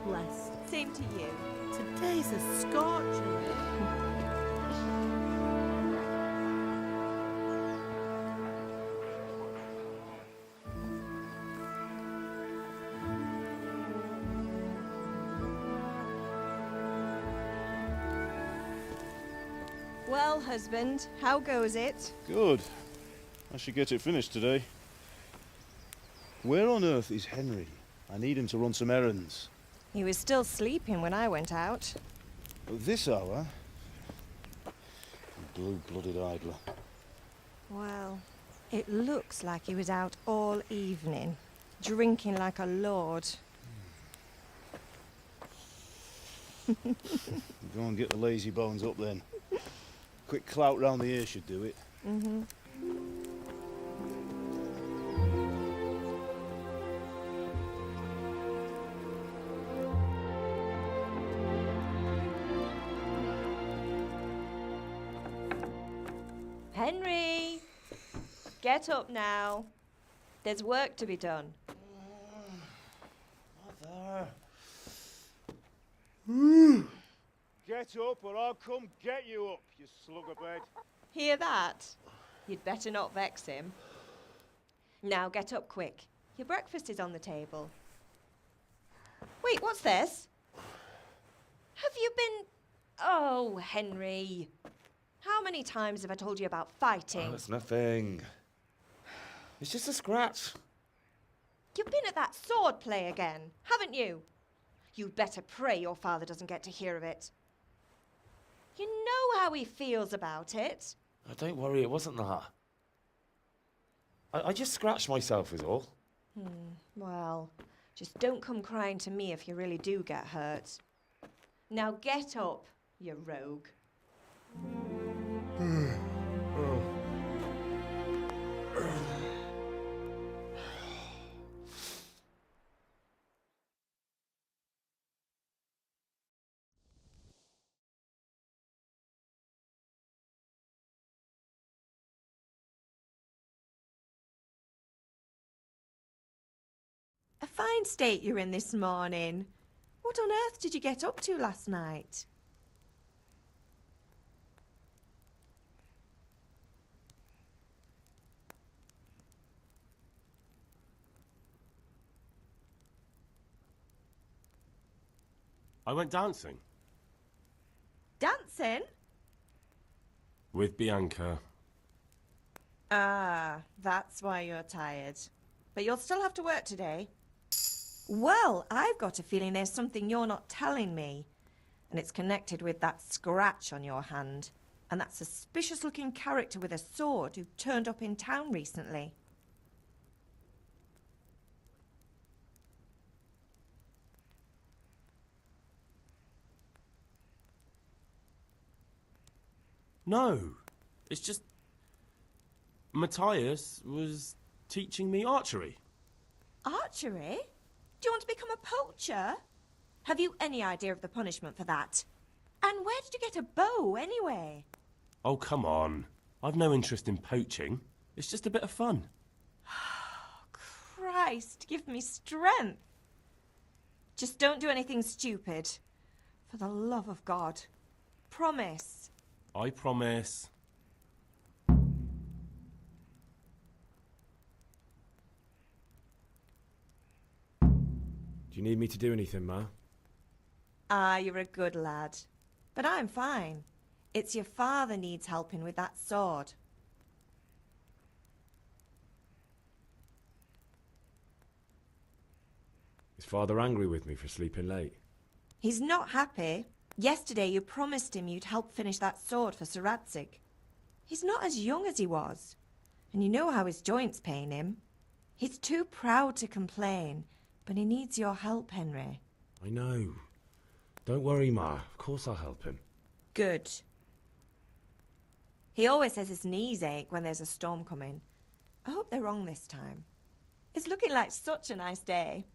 blessed. Same to you. Today's a scorcher, eh? Well, husband, how goes it? Good. I should get it finished today. Where on earth is Henry? I need him to run some errands. He was still sleeping when I went out. At this hour? Blue-blooded idler. Well, it looks like he was out all evening, drinking like a lord. Go and get the lazy bones up then. Quick clout round the ear should do it. Mm-hmm. Henry! Get up now. There's work to be done. Mother. Get up or I'll come get you up, you slugabed. Hear that? You'd better not vex him. Now get up quick. Your breakfast is on the table. Wait, what's this? Have you been... Oh, Henry. How many times have I told you about fighting? Oh, it's nothing. It's just a scratch. You've been at that sword play again, haven't you? You'd better pray your father doesn't get to hear of it. You know how he feels about it. Oh, don't worry, it wasn't that. I just scratched myself is all. Well, just don't come crying to me if you really do get hurt. Now get up, you rogue. A fine state you're in this morning. What on earth did you get up to last night? I went dancing. Dancing? With Bianca. Ah, that's why you're tired. But you'll still have to work today. Well, I've got a feeling there's something you're not telling me. And it's connected with that scratch on your hand. And that suspicious-looking character with a sword who turned up in town recently. No, it's just... Matthias was teaching me archery. Archery? Do you want to become a poacher? Have you any idea of the punishment for that? And where did you get a bow, anyway? Oh, come on. I've no interest in poaching. It's just a bit of fun. Christ, give me strength. Just don't do anything stupid. For the love of God. Promise. I promise. Do you need me to do anything, Ma? Ah, you're a good lad. But I'm fine. It's your father needs helping with that sword. Is Father angry with me for sleeping late? He's not happy. Yesterday you promised him you'd help finish that sword for Sir Radzig. He's not as young as he was. And you know how his joints pain him. He's too proud to complain, but he needs your help, Henry. I know. Don't worry, Ma. Of course I'll help him. Good. He always says his knees ache when there's a storm coming. I hope they're wrong this time. It's looking like such a nice day.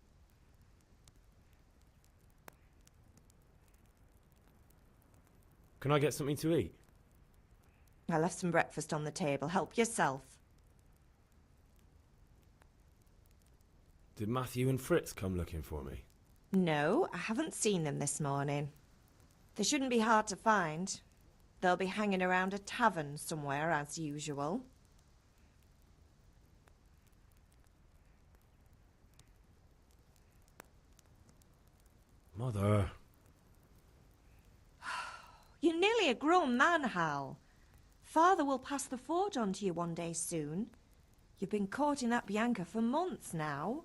Can I get something to eat? I left some breakfast on the table. Help yourself. Did Matthew and Fritz come looking for me? No, I haven't seen them this morning. They shouldn't be hard to find. They'll be hanging around a tavern somewhere, as usual. Mother. You're nearly a grown man, Hal. Father will pass the forge on to you one day soon. You've been courting that Bianca for months now.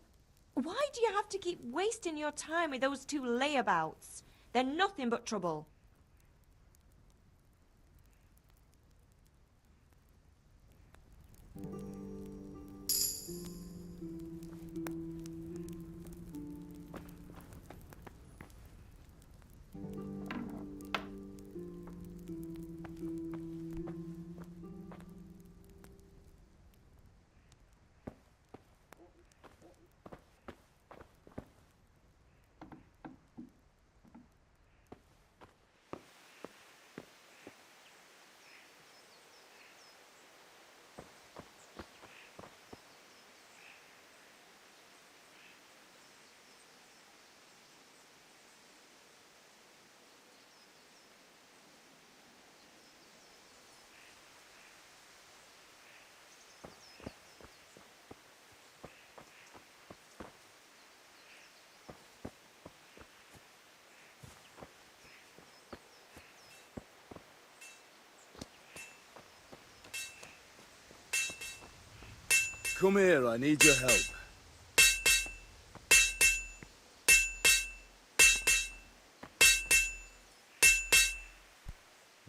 Why do you have to keep wasting your time with those two layabouts? They're nothing but trouble. Come here, I need your help.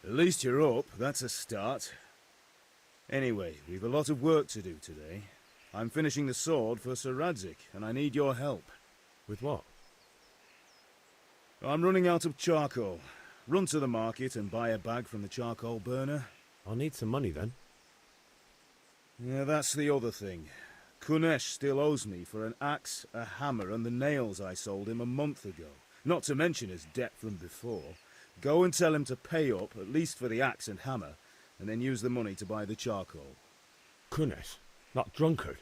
At least you're up, that's a start. Anyway, we've a lot of work to do today. I'm finishing the sword for Sir Radzig, and I need your help. With what? I'm running out of charcoal. Run to the market and buy a bag from the charcoal burner. I'll need some money then. Yeah, that's the other thing. Kunesh still owes me for an axe, a hammer, and the nails I sold him a month ago. Not to mention his debt from before. Go and tell him to pay up, at least for the axe and hammer, and then use the money to buy the charcoal. Kunesh? That drunkard?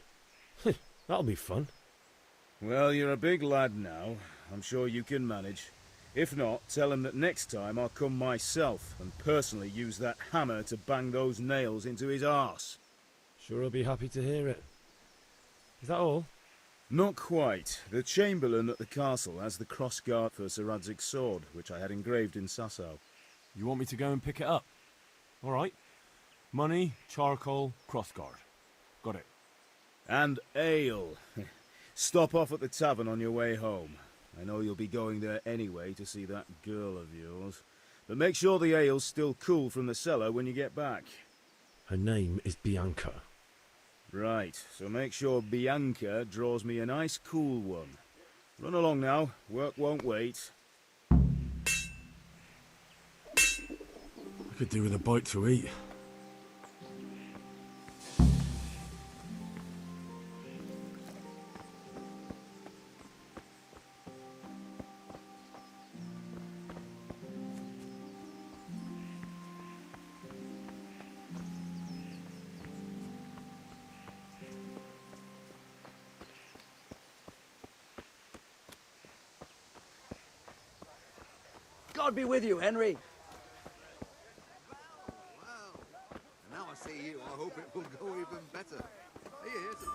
That'll be fun. Well, you're a big lad now. I'm sure you can manage. If not, tell him that next time I'll come myself and personally use that hammer to bang those nails into his arse. Sure I'll be happy to hear it. Is that all? Not quite. The Chamberlain at the castle has the crossguard for Sir Radzig's sword, which I had engraved in Sasau. You want me to go and pick it up? All right. Money, charcoal, crossguard. Got it. And ale. Stop off at the tavern on your way home. I know you'll be going there anyway to see that girl of yours. But make sure the ale's still cool from the cellar when you get back. Her name is Bianca. Right, so make sure Bianca draws me a nice cool one. Run along now, work won't wait. I could do with a bite to eat. God be with you, Henry. Wow. And now I see you, I hope it will go even better. Are you here to...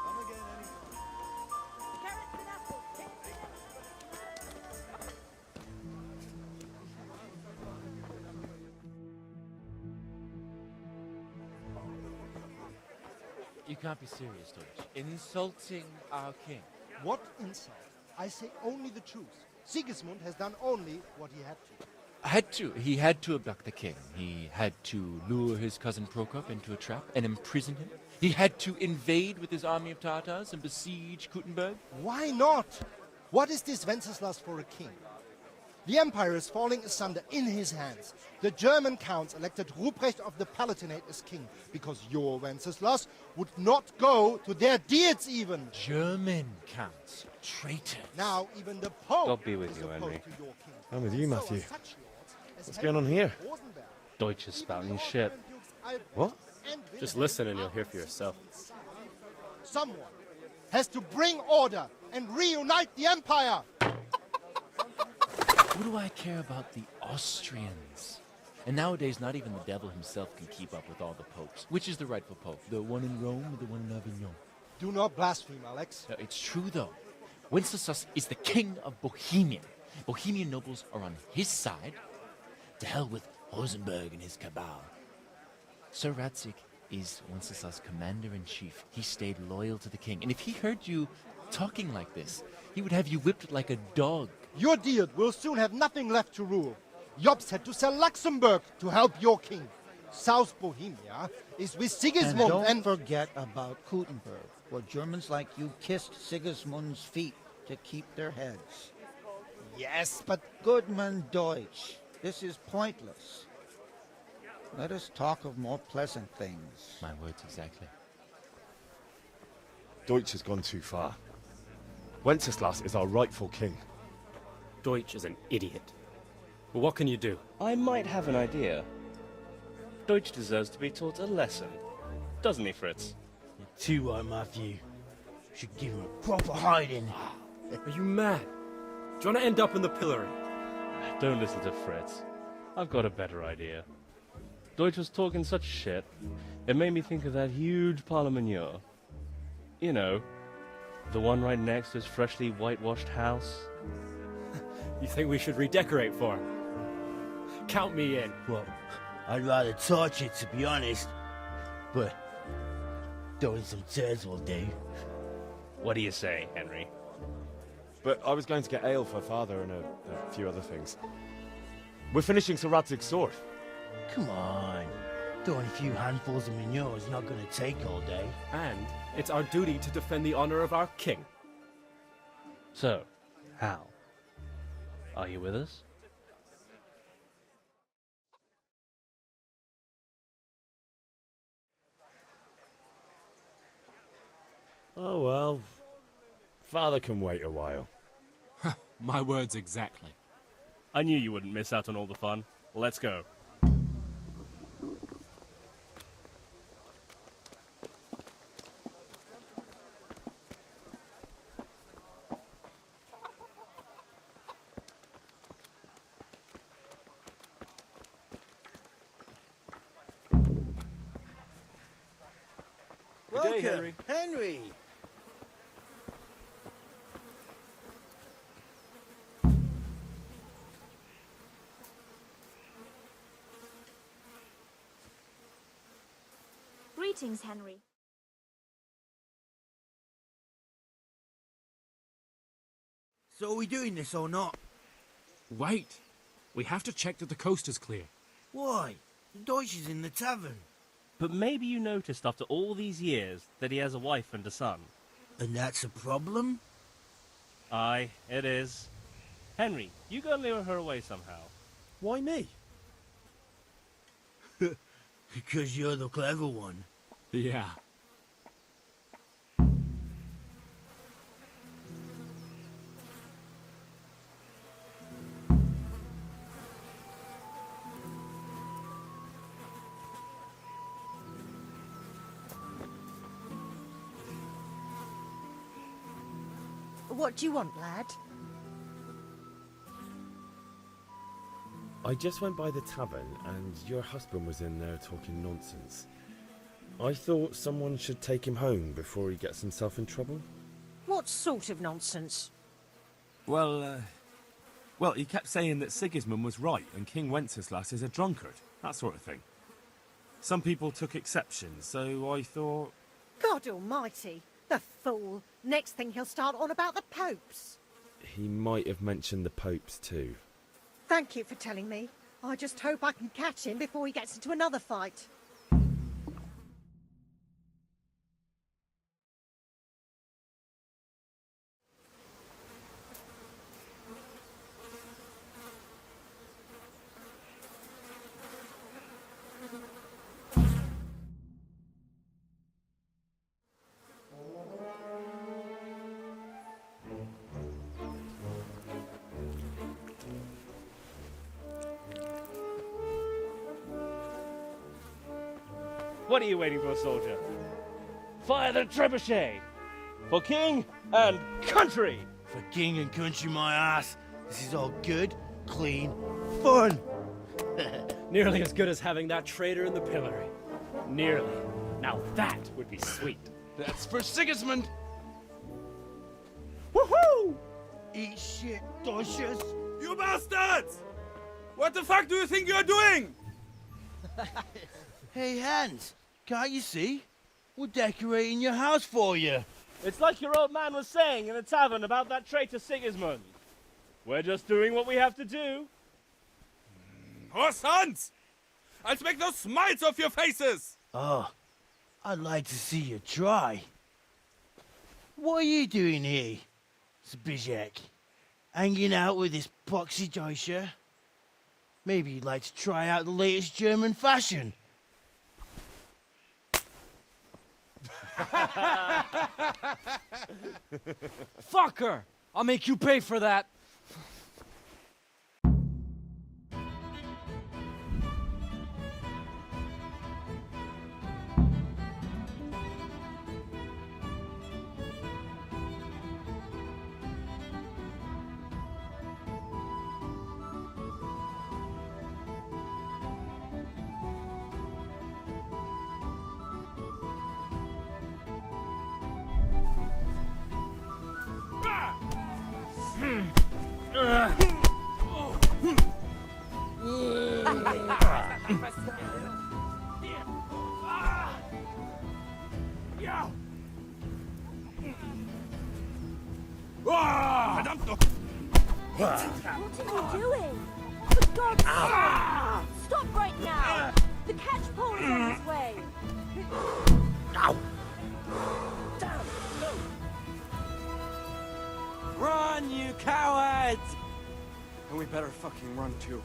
Come again anytime. You can't be serious, Deutsch. Insulting our king. What insult? I say only the truth. Sigismund has done only what he had to. He had to abduct the king. He had to lure his cousin Prokop into a trap and imprison him. He had to invade with his army of Tartars and besiege Kuttenberg. Why not? What is this Wenceslas for a king? The empire is falling asunder in his hands. The German counts elected Ruprecht of the Palatinate as king because your Wenceslas would not go to their deeds even. German counts. Traitors. Now even the Pope God be with is you, opposed Henry. to your king. I'm with you, So are Matthew. such lords as What's going on here? Rosenberg. Deutsch is spouting shit. What? Just listen and you'll hear for yourself. Someone has to bring order and reunite the empire. What do I care about the Austrians? And nowadays, not even the devil himself can keep up with all the popes. Which is the rightful pope? The one in Rome or the one in Avignon? Do not blaspheme, Alex. No, it's true, though. Wenceslas is the king of Bohemia. Bohemian nobles are on his side. To hell with Rosenberg and his cabal. Sir Radzik is Wenceslas' commander-in-chief. He stayed loyal to the king. And if he heard you talking like this, he would have you whipped like a dog. Your Diet will soon have nothing left to rule. Jobst had to sell Luxembourg to help your king. South Bohemia is with Sigismund And don't forget about Gutenberg, where Germans like you kissed Sigismund's feet to keep their heads. Yes, but Goodman Deutsch, this is pointless. Let us talk of more pleasant things. My words exactly. Deutsch has gone too far. Wenceslas is our rightful king. Deutsch is an idiot. But what can you do? I might have an idea. Deutsch deserves to be taught a lesson. Doesn't he, Fritz? You're too right, Matthew. Should give him a proper hiding. Are you mad? Do you want to end up in the pillory? Don't listen to Fritz. I've got a better idea. Deutsch was talking such shit, it made me think of that huge parliament. You know, the one right next to his freshly whitewashed house. You think we should redecorate for him? Count me in. Well, I'd rather torch it, to be honest. But throwing some turds will do. What do you say, Henry? But I was going to get ale for father and a few other things. We're finishing Sir Radzig's sword. Come on. Throwing a few handfuls of manure is not going to take all day. And it's our duty to defend the honor of our king. So, Hal, are you with us? Oh well. Father can wait a while. My words exactly. I knew you wouldn't miss out on all the fun. Let's go. Welcome, Henry. Henry. Greetings, Henry. So are we doing this or not? Wait. We have to check that the coast is clear. Why? Deutsch is in the tavern. But maybe you noticed after all these years that he has a wife and a son. And that's a problem? Aye, it is. Henry, you go and lure her away somehow. Why me? Because you're the clever one. Yeah. What do you want, lad? I just went by the tavern and your husband was in there talking nonsense. I thought someone should take him home before he gets himself in trouble. What sort of nonsense? Well, he kept saying that Sigismund was right and King Wenceslas is a drunkard. That sort of thing. Some people took exception, so I thought... God almighty, the fool. Next thing he'll start on about the popes. He might have mentioned the popes too. Thank you for telling me. I just hope I can catch him before he gets into another fight. What are you waiting for, soldier? Fire the trebuchet! For king and country! For king and country, my ass. This is all good, clean, fun. Nearly as good as having that traitor in the pillory. Nearly. Now that would be sweet. That's for Sigismund. Woohoo! Eat shit, Dodgers. You bastards! What the fuck do you think you're doing? Hey, Hans, can't you see? We're decorating your house for you. It's like your old man was saying in the tavern about that traitor Sigismund. We're just doing what we have to do. Oh, sons! I'll make those smiles off your faces! Oh, I'd like to see you try. What are you doing here, Zbigniew? Hanging out with this poxy Deutscher? Maybe you'd like to try out the latest German fashion. Fucker! I'll make you pay for that. Verdammt noch! What are you doing? For God's sake! Stop right now! The catch pole is on its way! Run, you cowards! And we better fucking run too.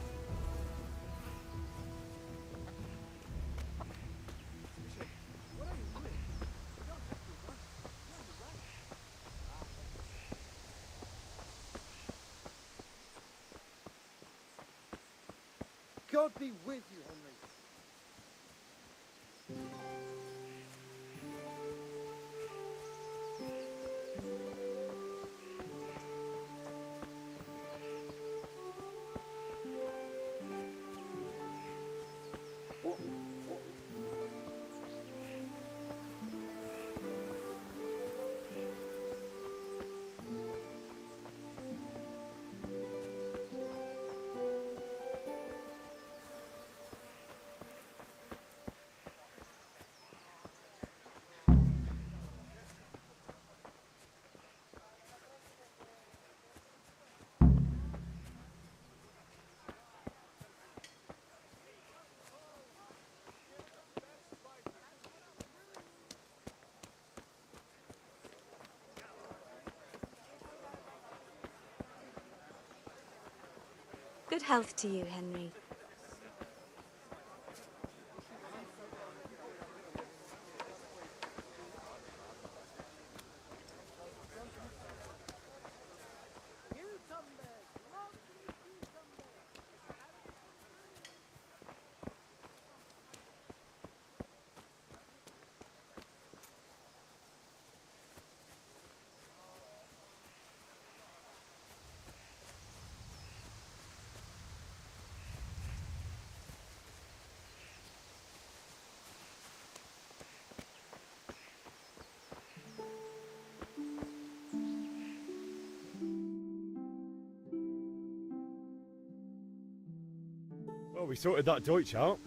God be with you, Henry. Good health to you, Henry. Well, we sorted that Deutsch out.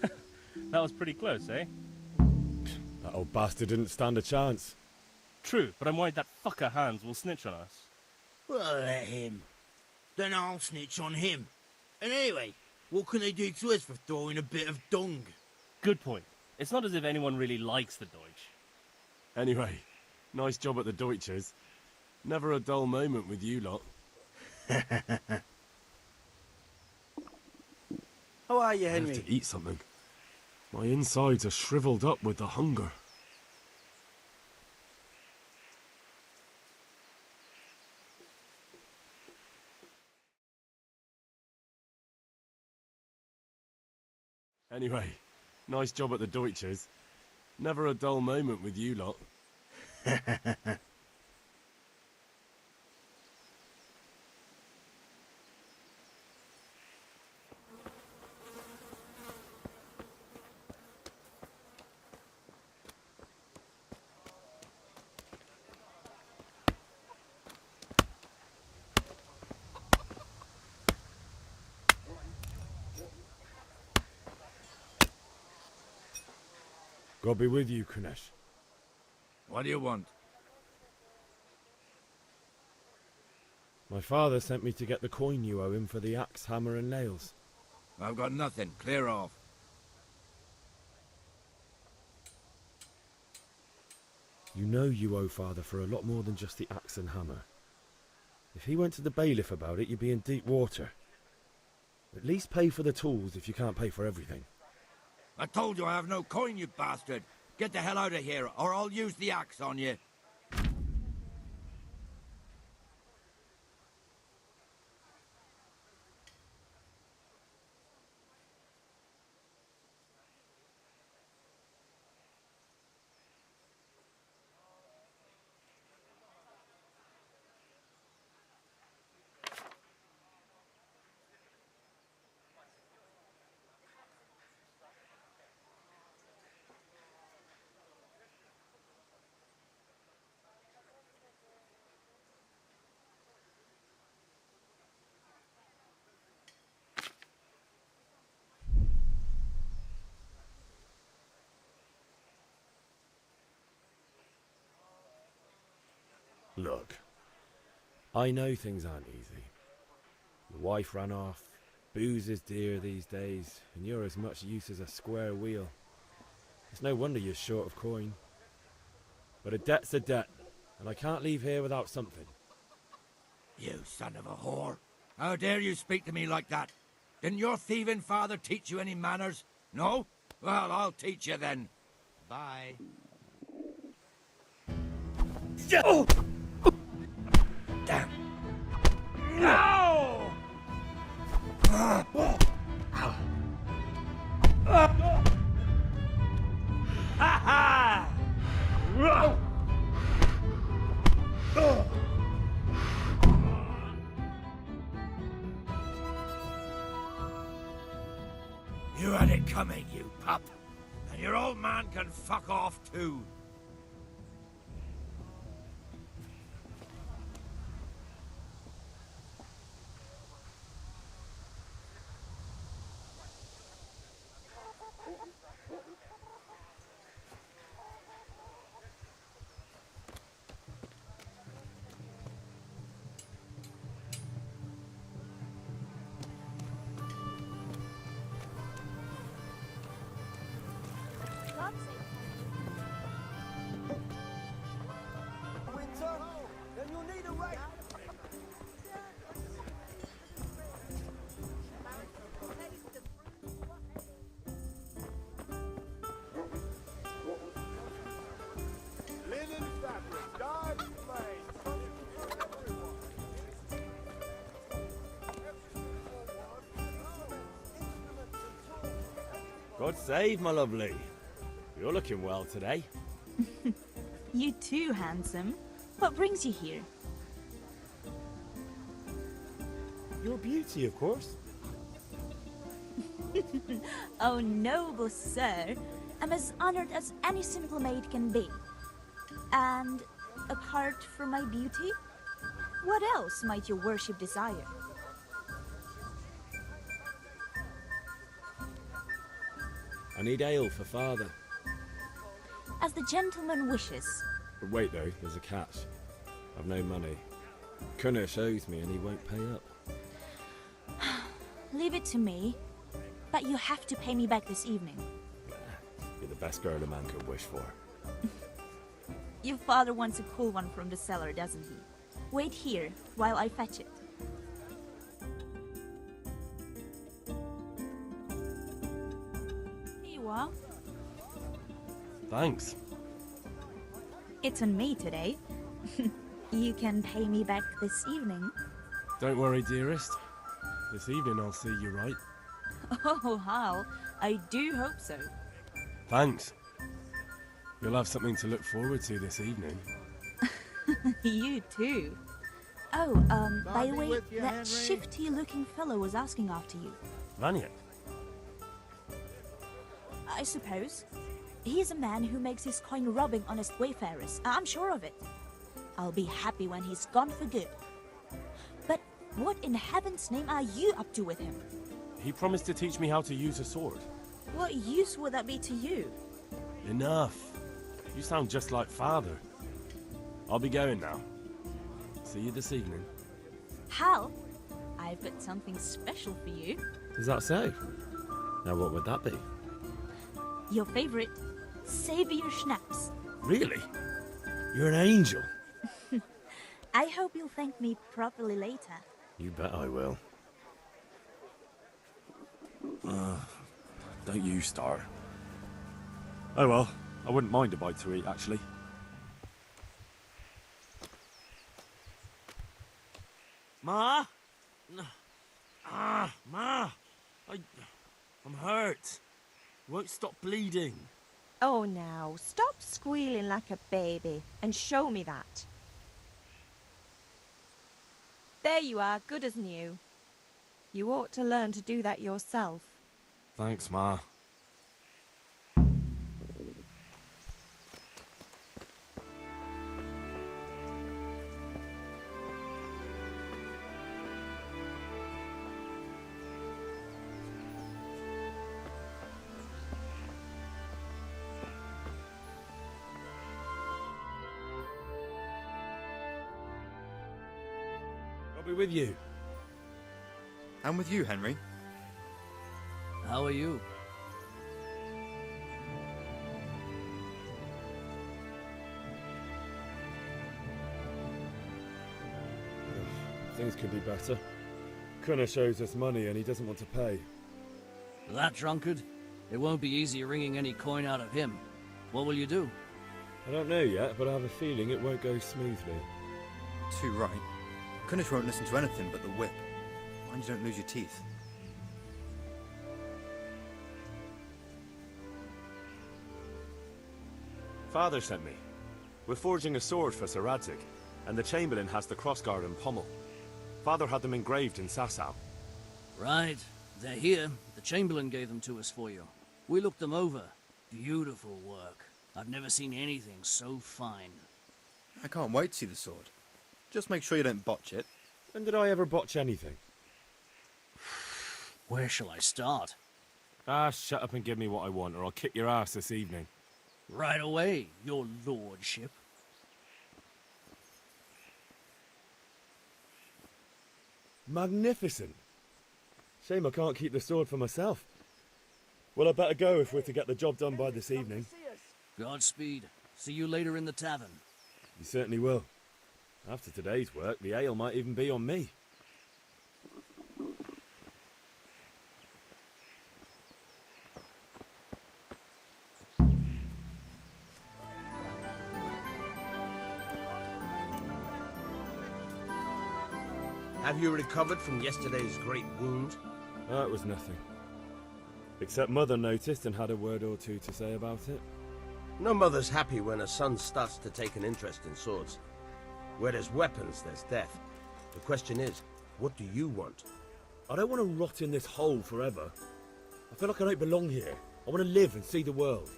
That was pretty close, eh? That old bastard didn't stand a chance. True, but I'm worried that fucker Hans will snitch on us. Well, let him. Then I'll snitch on him. And anyway, what can they do to us for throwing a bit of dung? Good point. It's not as if anyone really likes the Deutsch. Anyway, nice job at the Deutschers. Never a dull moment with you lot. How are you, I have Henry? to eat something. My insides are shriveled up with the hunger. Anyway, nice job at the Deutschers. Never a dull moment with you lot. God be with you, Kunesh. What do you want? My father sent me to get the coin you owe him for the axe, hammer and nails. I've got nothing. Clear off. You know you owe father for a lot more than just the axe and hammer. If he went to the bailiff about it, you'd be in deep water. At least pay for the tools if you can't pay for everything. I told you I have no coin, you bastard. Get the hell out of here, or I'll use the axe on you. Look, I know things aren't easy. Your wife ran off, booze is dear these days, and you're as much use as a square wheel. It's no wonder you're short of coin. But a debt's a debt, and I can't leave here without something. You son of a whore. How dare you speak to me like that? Didn't your thieving father teach you any manners? No? Well, I'll teach you then. Bye. Oh! Damn. No! Ha ha! You had it coming, you pup. And your old man can fuck off too. God save, my lovely. You're looking well today. You too, handsome. What brings you here? Your beauty, of course. Oh, noble sir. I'm as honored as any simple maid can be. And apart from my beauty, what else might your worship desire? I need ale for father. As the gentleman wishes. But wait though, there's a catch. I've no money. Kunesh owes me and he won't pay up. Leave it to me. But you have to pay me back this evening. You're the best girl a man could wish for. Your father wants a cool one from the cellar, doesn't he? Wait here while I fetch it. Here you are. Thanks. It's on me today. You can pay me back this evening. Don't worry, dearest. This evening I'll see you right. Oh, Hal, I do hope so. Thanks. You'll have something to look forward to this evening. You too. Oh, by the way, that shifty-looking fellow was asking after you. Vanya? I suppose. He's a man who makes his coin robbing honest wayfarers. I'm sure of it. I'll be happy when he's gone for good. But what in heaven's name are you up to with him? He promised to teach me how to use a sword. What use would that be to you? Enough. You sound just like Father. I'll be going now. See you this evening. Hal, I've got something special for you. Is that so? Now what would that be? Your favorite, Savior Schnapps. Really? You're an angel. I hope you'll thank me properly later. You bet I will. Don't you start. Oh well, I wouldn't mind a bite to eat, actually. Ma? Ma! I'm hurt. Won't stop bleeding. Oh, now, stop squealing like a baby and show me that. There you are, good as new. You ought to learn to do that yourself. Thanks, Ma. I'll be with you. I'm with you, Henry. How are you? Things could be better. Kunesh owes us money and he doesn't want to pay. That drunkard? It won't be easy wringing any coin out of him. What will you do? I don't know yet, but I have a feeling it won't go smoothly. Too right. Kunesh won't listen to anything but the whip. Mind you don't lose your teeth. Father sent me. We're forging a sword for Sir Radzig, and the Chamberlain has the crossguard and pommel. Father had them engraved in Sasau. Right. They're here. The Chamberlain gave them to us for you. We looked them over. Beautiful work. I've never seen anything so fine. I can't wait to see the sword. Just make sure you don't botch it. When did I ever botch anything? Where shall I start? Shut up and give me what I want, or I'll kick your ass this evening. Right away, your lordship. Magnificent. Shame I can't keep the sword for myself. Well, I better go if we're to get the job done by this evening. Godspeed. See you later in the tavern. You certainly will. After today's work, the ale might even be on me. Have you recovered from yesterday's great wound? That was nothing. Except Mother noticed and had a word or two to say about it. No mother's happy when a son starts to take an interest in swords. Where there's weapons, there's death. The question is, what do you want? I don't want to rot in this hole forever. I feel like I don't belong here. I want to live and see the world.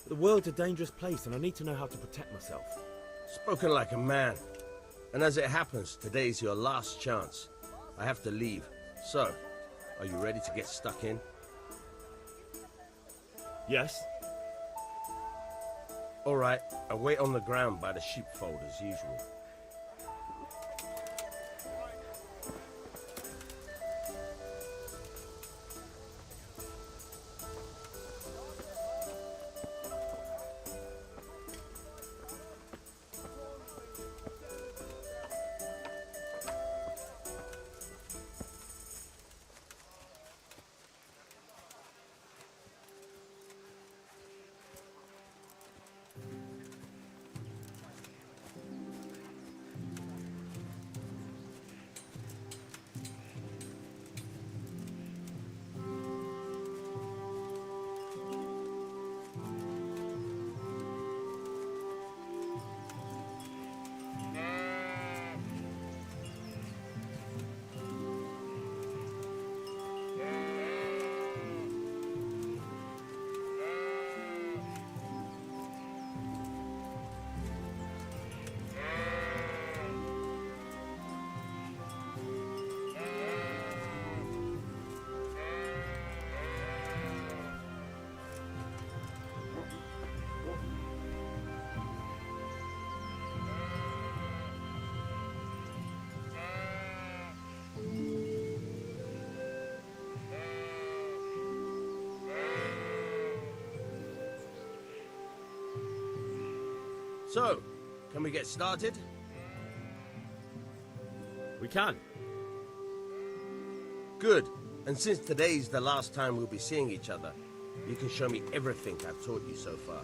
But the world's a dangerous place and I need to know how to protect myself. Spoken like a man. And as it happens, today's your last chance. I have to leave. So, are you ready to get stuck in? Yes. All right, I'll wait on the ground by the sheepfold as usual. So, can we get started? We can. Good. And since today's the last time we'll be seeing each other, you can show me everything I've taught you so far.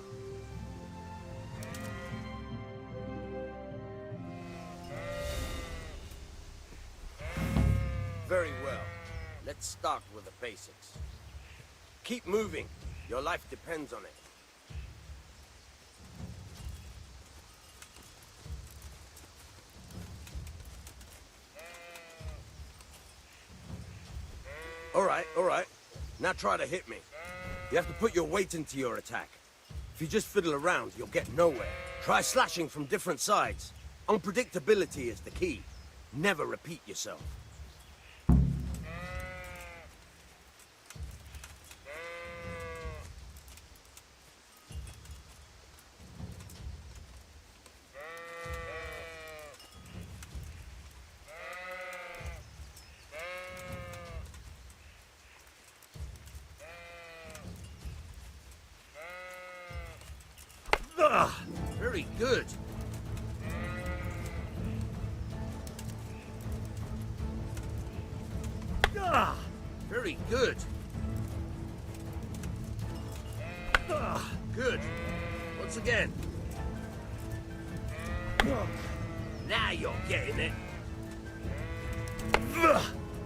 Very well. Let's start with the basics. Keep moving. Your life depends on it. All right. Now try to hit me. You have to put your weight into your attack. If you just fiddle around, you'll get nowhere. Try slashing from different sides. Unpredictability is the key. Never repeat yourself. Very good. Very good. Good. Once again. Now you're getting it.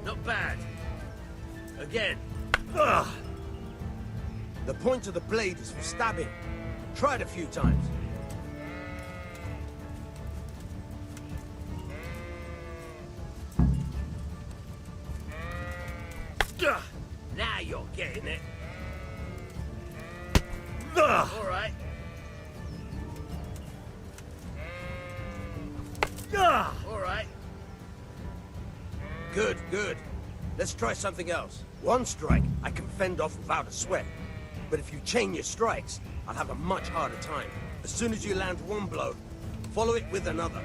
Not bad. Again. The point of the blade is for stabbing. Try it a few times. Now you're getting it. All right. All right. Good. Let's try something else. One strike, I can fend off without a sweat. But if you chain your strikes, I'll have a much harder time. As soon as you land one blow, follow it with another.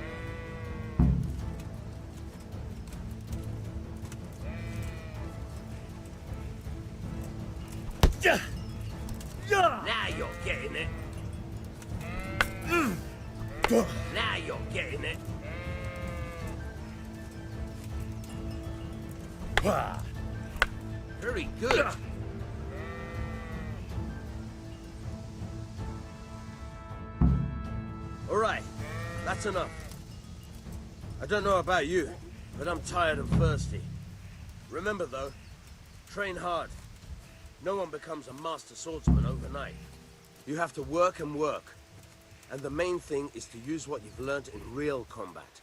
Now you're getting it. Now you're getting it. Very good. All right, that's enough. I don't know about you, but I'm tired and thirsty. Remember though, train hard. No one becomes a master swordsman overnight. You have to work and work. And the main thing is to use what you've learned in real combat.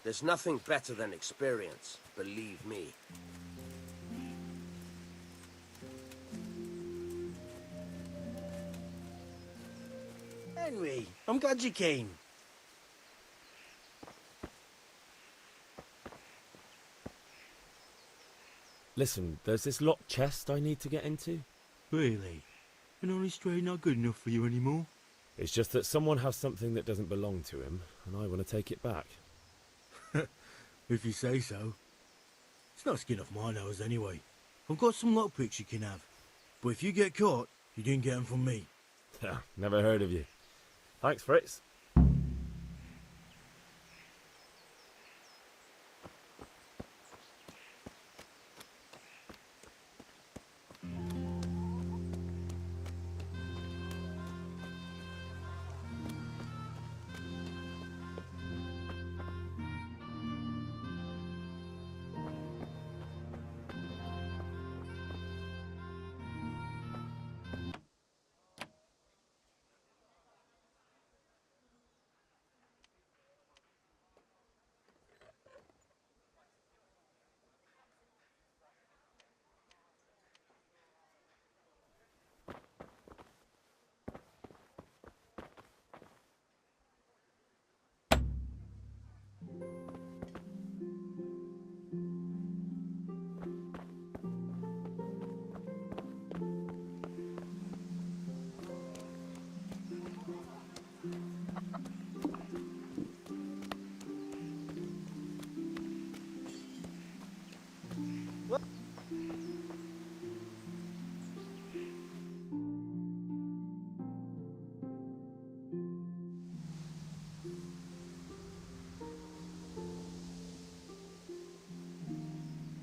There's nothing better than experience, believe me. Henry, I'm glad you came. Listen, there's this locked chest I need to get into. Really? An honest trade not good enough for you anymore? It's just that someone has something that doesn't belong to him, and I want to take it back. If you say so. It's not skin off my nose anyway. I've got some lockpicks you can have. But if you get caught, you didn't get them from me. Never heard of you. Thanks, Fritz.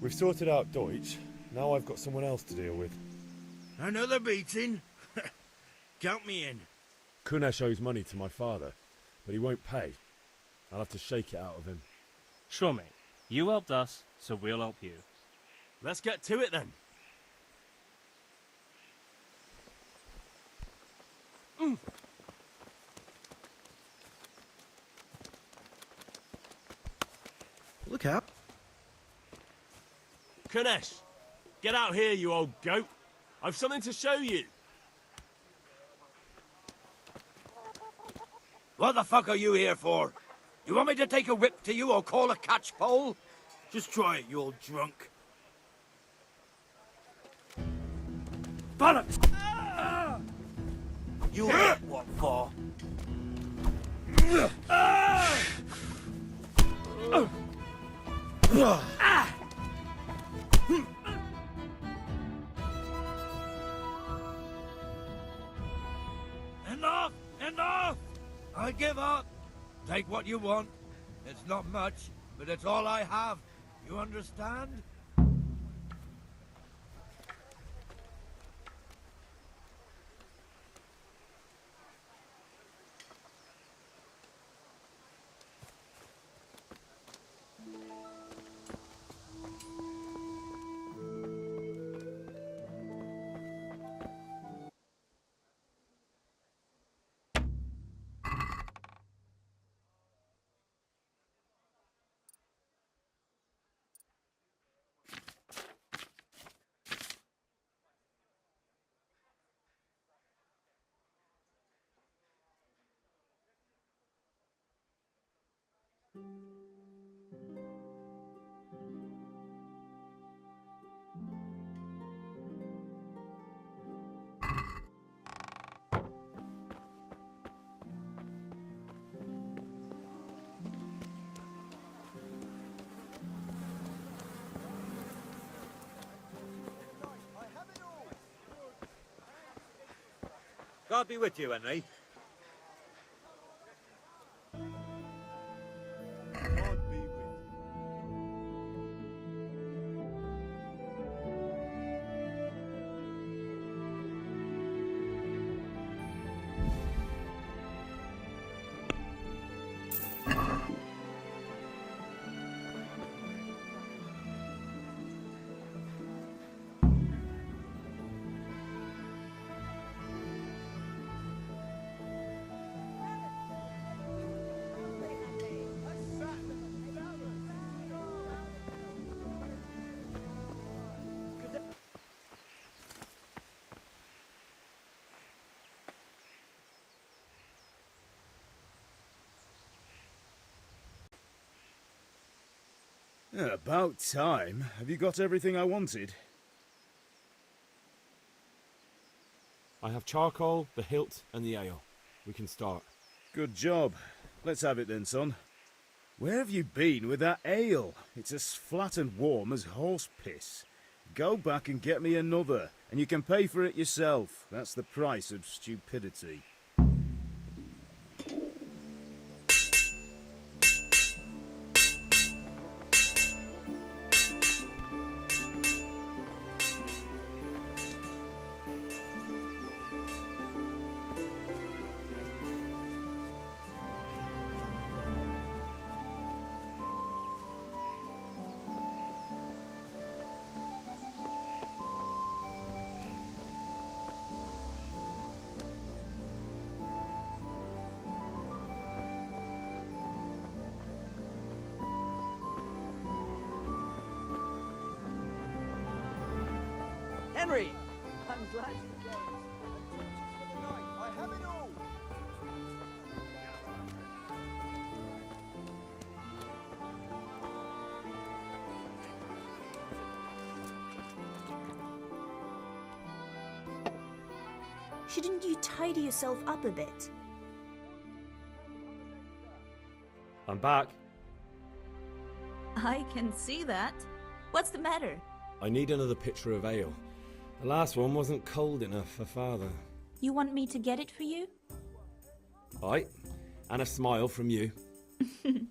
We've sorted out Deutsch. Now I've got someone else to deal with. Another beating? Count me in. Kunesh owes money to my father, but he won't pay. I'll have to shake it out of him. Sure, mate. You helped us, so we'll help you. Let's get to it then. Look out. Kunesh, get out here, you old goat. I've something to show you. What the fuck are you here for? You want me to take a whip to you or call a catch pole? Just try it, you old drunk. Bollocks! You'll get what for? Enough! Enough! I give up. Take what you want. It's not much, but it's all I have. You understand? God be with you, Henry. Yeah, about time. Have you got everything I wanted? I have charcoal, the hilt, and the ale. We can start. Good job. Let's have it then, son. Where have you been with that ale? It's as flat and warm as horse piss. Go back and get me another, and you can pay for it yourself. That's the price of stupidity. Henry! I'm glad you came. I have it all! Shouldn't you tidy yourself up a bit? I'm back. I can see that. What's the matter? I need another pitcher of ale. The last one wasn't cold enough for father. You want me to get it for you? Right. And a smile from you. Good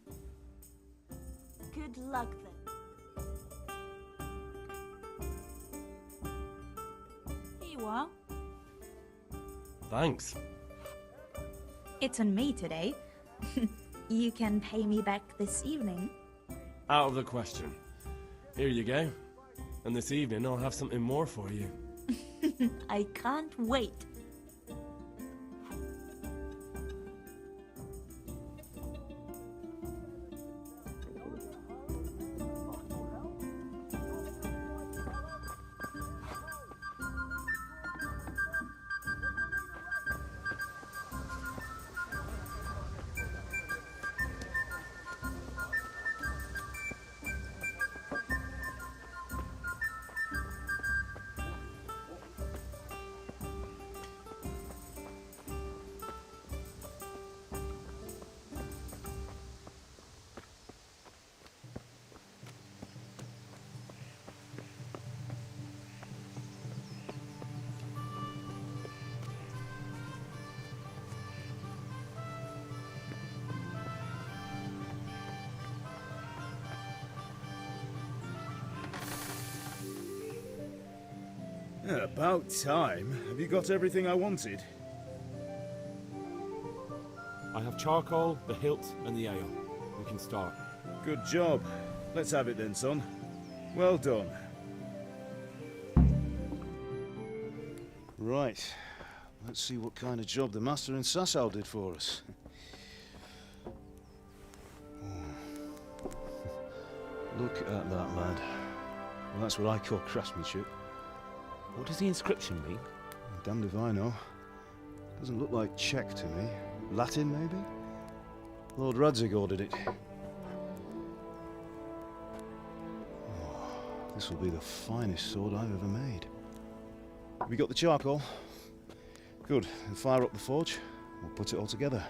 luck then. revoir. Thanks. It's on me today. You can pay me back this evening. Out of the question. Here you go. And this evening I'll have something more for you. I can't wait. Yeah, about time. Have you got everything I wanted? I have charcoal, the hilt, and the ale. We can start. Good job. Let's have it then, son. Well done. Right. Let's see what kind of job the Master in Sasau did for us. Look at that, lad. Well, that's what I call craftsmanship. What does the inscription mean? Damned if I know. Doesn't look like Czech to me. Latin, maybe? Lord Radzig ordered it. Oh, this will be the finest sword I've ever made. Have you got the charcoal? Good. Then fire up the forge. We'll put it all together.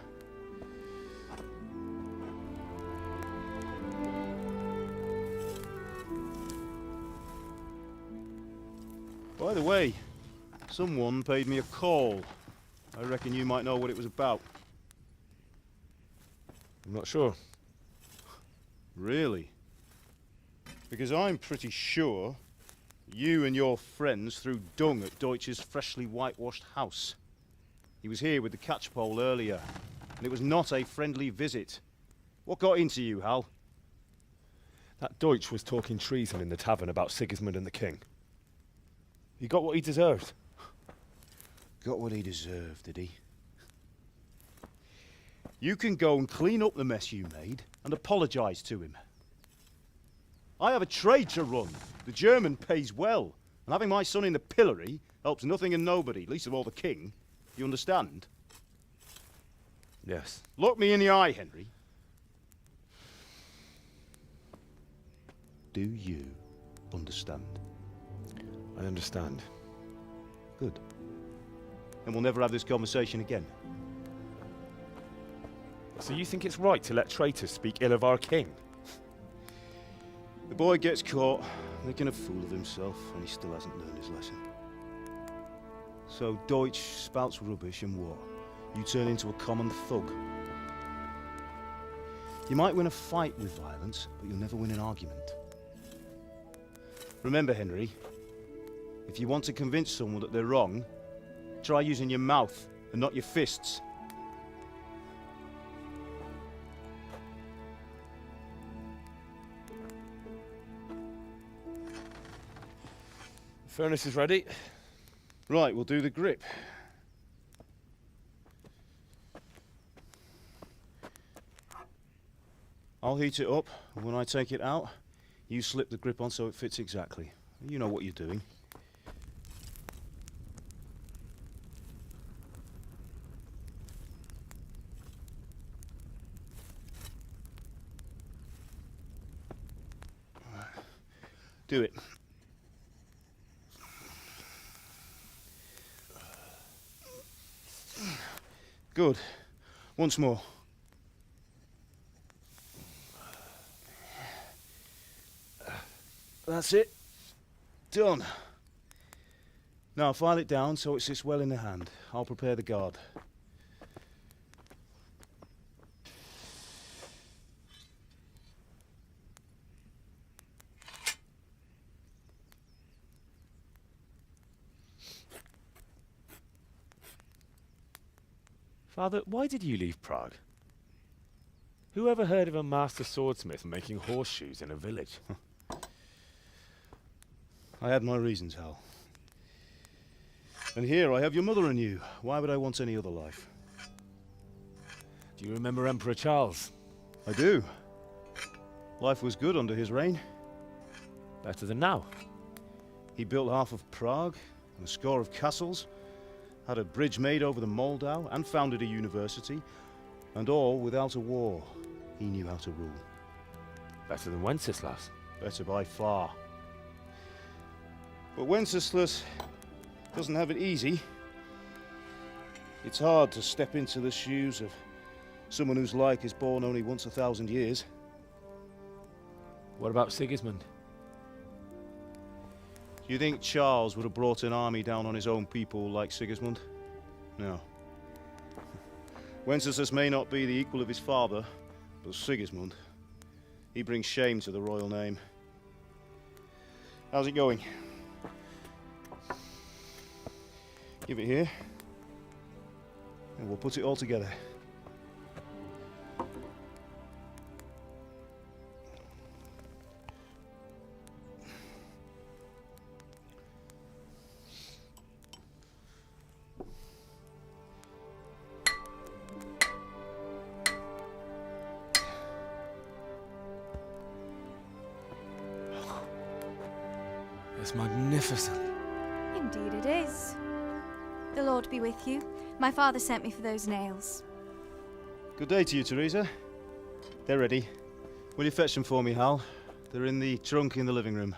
By the way, someone paid me a call. I reckon you might know what it was about. I'm not sure. Really? Because I'm pretty sure you and your friends threw dung at Deutsch's freshly whitewashed house. He was here with the catchpole earlier, and it was not a friendly visit. What got into you, Hal? That Deutsch was talking treason in the tavern about Sigismund and the king. He got what he deserved. Got what he deserved, did he? You can go and clean up the mess you made and apologise to him. I have a trade to run. The German pays well, and having my son in the pillory helps nothing and nobody, least of all the king. You understand? Yes. Look me in the eye, Henry. Do you understand? I understand. Good. And we'll never have this conversation again. So you think it's right to let traitors speak ill of our king? The boy gets caught, making a fool of himself, and he still hasn't learned his lesson. So Deutsch spouts rubbish and war. You turn into a common thug. You might win a fight with violence, but you'll never win an argument. Remember, Henry, if you want to convince someone that they're wrong, try using your mouth and not your fists. The furnace is ready. Right, we'll do the grip. I'll heat it up, and when I take it out, you slip the grip on so it fits exactly. You know what you're doing. Do it. Good. Once more. That's it. Done. Now file it down so it sits well in the hand. I'll prepare the guard. Father, why did you leave Prague? Who ever heard of a master swordsmith making horseshoes in a village? I had my reasons, Hal. And here I have your mother and you. Why would I want any other life? Do you remember Emperor Charles? I do. Life was good under his reign. Better than now. He built half of Prague and a score of castles, had a bridge made over the Moldau, and founded a university, and all without a war. He knew how to rule. Better than Wenceslas. Better by far. But Wenceslas doesn't have it easy. It's hard to step into the shoes of someone whose like is born only once 1,000 years. What about Sigismund? Do you think Charles would have brought an army down on his own people like Sigismund? No. Wenceslas may not be the equal of his father, but Sigismund, he brings shame to the royal name. How's it going? Give it here, and we'll put it all together. It's magnificent. Indeed it is. The Lord be with you. My father sent me for those nails. Good day to you, Teresa. They're ready. Will you fetch them for me, Hal? They're in the trunk in the living room.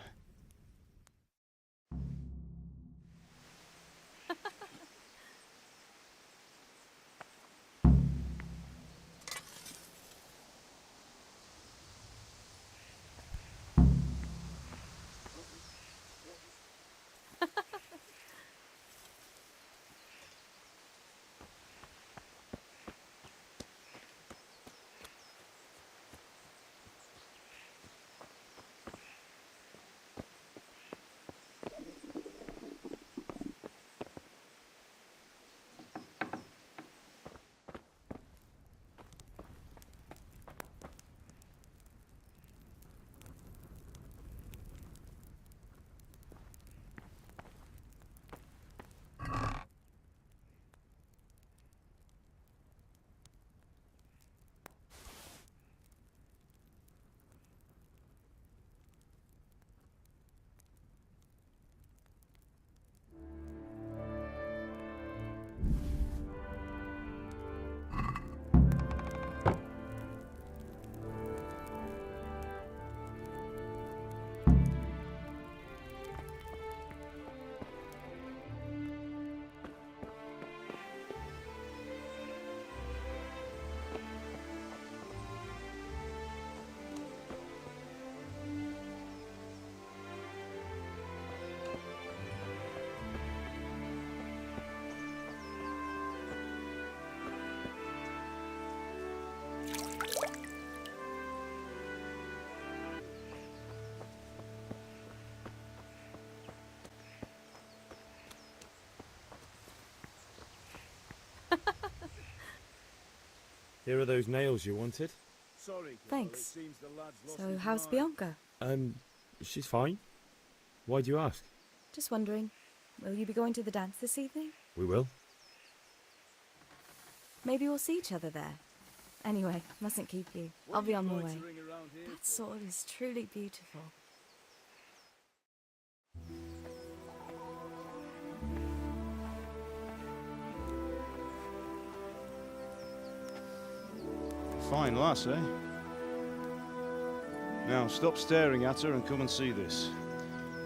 Here are those nails you wanted. Sorry, Thanks. So, how's Bianca? She's fine. Why do you ask? Just wondering, will you be going to the dance this evening? We will. Maybe we'll see each other there. Anyway, mustn't keep you. I'll be on my way. That sword is truly beautiful. Fine lass, eh? Now, stop staring at her and come and see this.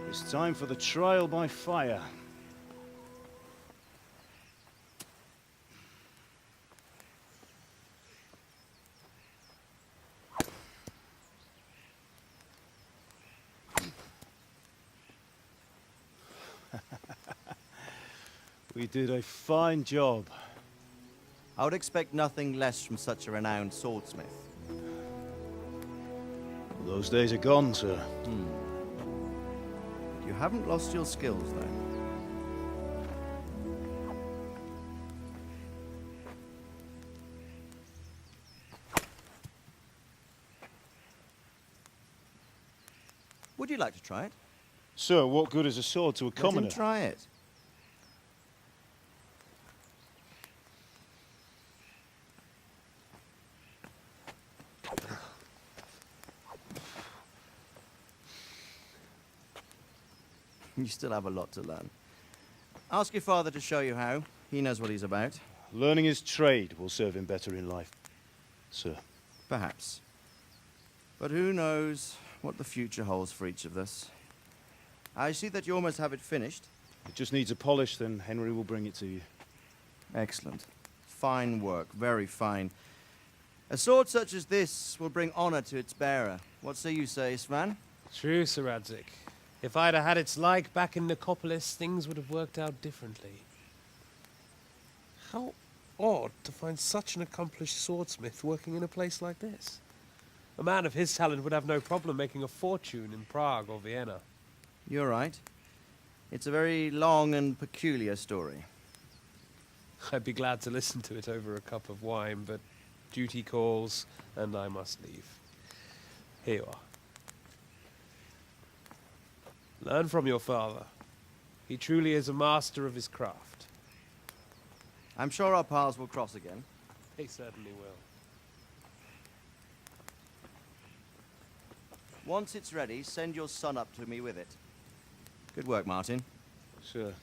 It's time for the trial by fire. We did a fine job. I would expect nothing less from such a renowned swordsmith. Those days are gone, sir. You haven't lost your skills, though. Would you like to try it? Sir, what good is a sword to a commoner? Let him try it. You still have a lot to learn. Ask your father to show you how. He knows what he's about. Learning his trade will serve him better in life, sir. Perhaps. But who knows what the future holds for each of us. I see that you almost have it finished. It just needs a polish, then Henry will bring it to you. Excellent. Fine work, very fine. A sword such as this will bring honor to its bearer. What say you, Svan? True, Sir Radzik. If I'd have had its like back in Nicopolis, things would have worked out differently. How odd to find such an accomplished swordsmith working in a place like this. A man of his talent would have no problem making a fortune in Prague or Vienna. You're right. It's a very long and peculiar story. I'd be glad to listen to it over a cup of wine, but duty calls, and I must leave. Here you are. Learn from your father. He truly is a master of his craft. I'm sure our paths will cross again. He certainly will. Once it's ready, send your son up to me with it. Good work, Martin. Sir.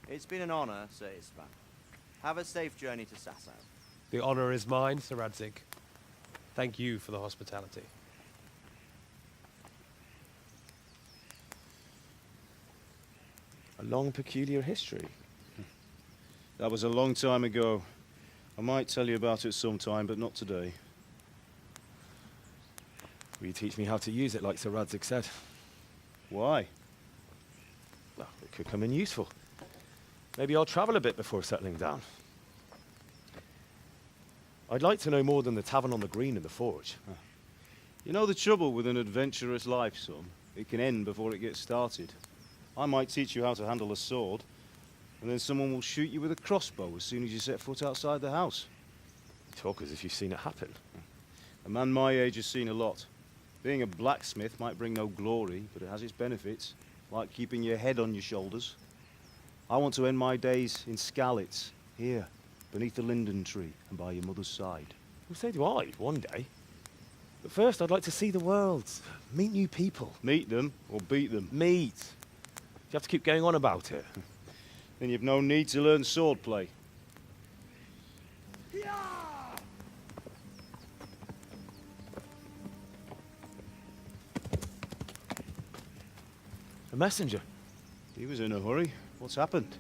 It's been an honor, Sir Isvan. Have a safe journey to Sasau. The honor is mine, Sir Radzik. Thank you for the hospitality. A long, peculiar history. That was a long time ago. I might tell you about it sometime, but not today. Will you teach me how to use it, like Sir Radzik said? Why? Well, it could come in useful. Maybe I'll travel a bit before settling down. I'd like to know more than the tavern on the green and the forge. You know the trouble with an adventurous life, son? It can end before it gets started. I might teach you how to handle a sword, and then someone will shoot you with a crossbow as soon as you set foot outside the house. You talk as if you've seen it happen. A man my age has seen a lot. Being a blacksmith might bring no glory, but it has its benefits, like keeping your head on your shoulders. I want to end my days in Skalitz, here, beneath the linden tree and by your mother's side. Well, so do I, one day. But first, I'd like to see the world, meet new people. Meet them or beat them? Meet. You have to keep going on about it. Then you've no need to learn swordplay. A messenger. He was in a hurry. What's happened?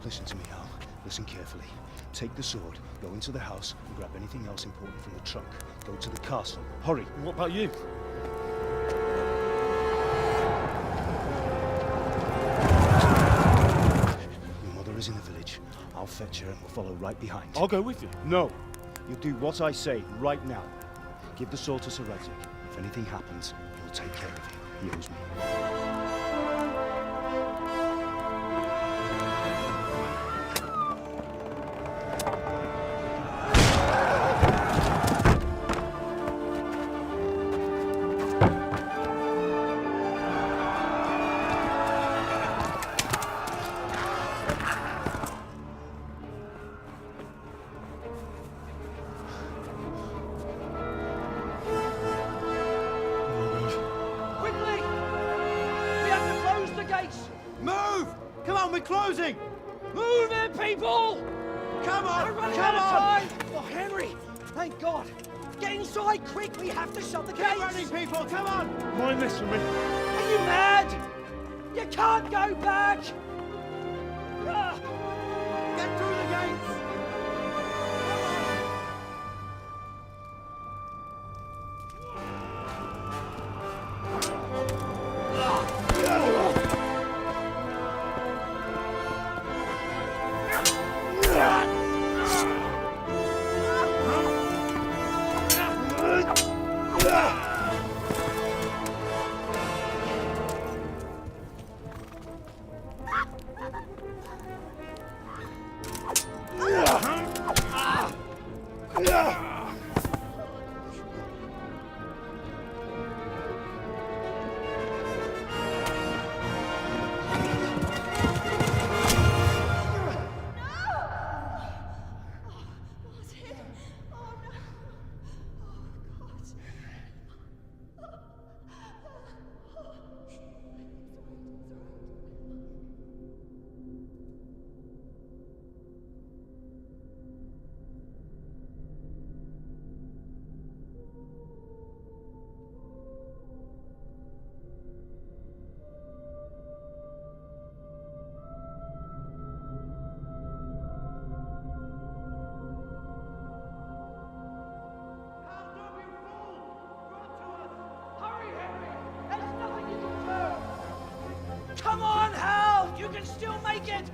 Listen to me, Al. Listen carefully. Take the sword, go into the house, and grab anything else important from the trunk. Go to the castle. Hurry. What about you? Your mother is in the village. I'll fetch her and we'll follow right behind. I'll go with you. No. You'll do what I say right now. Give the sword to Sir Radzik. If anything happens, he'll take care of you. He owes me. Move! Come on, we're closing! Move it, people! Come on! We're running out of time! Oh, Henry! Thank God! Get inside, quick! We have to shut the gates! Keep running, people! Come on! Mind this for me. Are you mad? You can't go back! Ah. Get through the gates! Come on, Hal! You can still make it!